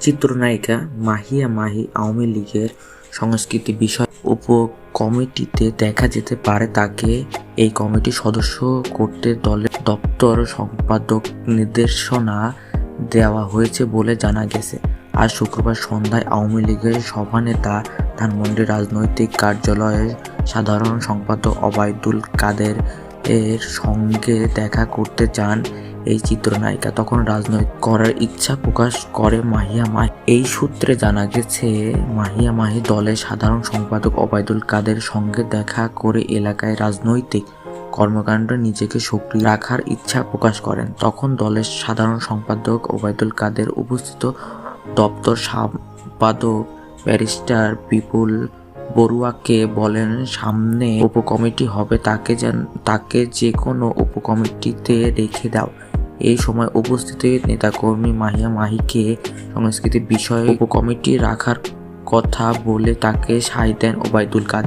চিত্রনায়িকা মাহিয়া মাহি আওয়ামী লীগের সংস্কৃতি বিষয়ক উপকমিটিতে দেখা যেতে পারে তাকে এই কমিটির সদস্য করতে দলের দপ্তর সম্পাদক নির্দেশনা দেওয়া হয়েছে বলে জানা গেছে। আজ শুক্রবার সন্ধ্যায় আওয়ামী লীগের সভানেতা ধানমন্ডি রাজনৈতিক কার্যালয়ের সাধারণ সম্পাদক ওবায়দুল কাদের এর সঙ্গে দেখা করতে যান এই চিত্রনায়িকা। তখন রাজনৈতিক করার ইচ্ছা প্রকাশ করে মাহিয়া মাহি। এই সূত্রে জানা গেছে, মাহিয়া মাহি দলের সাধারণ সম্পাদক ওবায়দুল কাদের সঙ্গে দেখা করে এলাকায় রাজনৈতিক কর্মকাণ্ডে নিজেকে সক্রিয় রাখার ইচ্ছা প্রকাশ করেন। তখন দলের সাধারণ সম্পাদক ওবায়দুল কাদের উপস্থিত দপ্তর সম্পাদক ব্যারিস্টার বিপুল বড়ুয়াকে বলেন, সামনে উপকমিটি হবে, তাকে যে কোনো উপকমিটিতে রেখে দাও। এই সময় উপস্থিত নেতাকর্মী মাহিয়া মাহিকে সংস্কৃতি বিষয়ে উপকমিটি রাখার কথা বলে তাকে সায় দেন ওবায়দুল কাদের।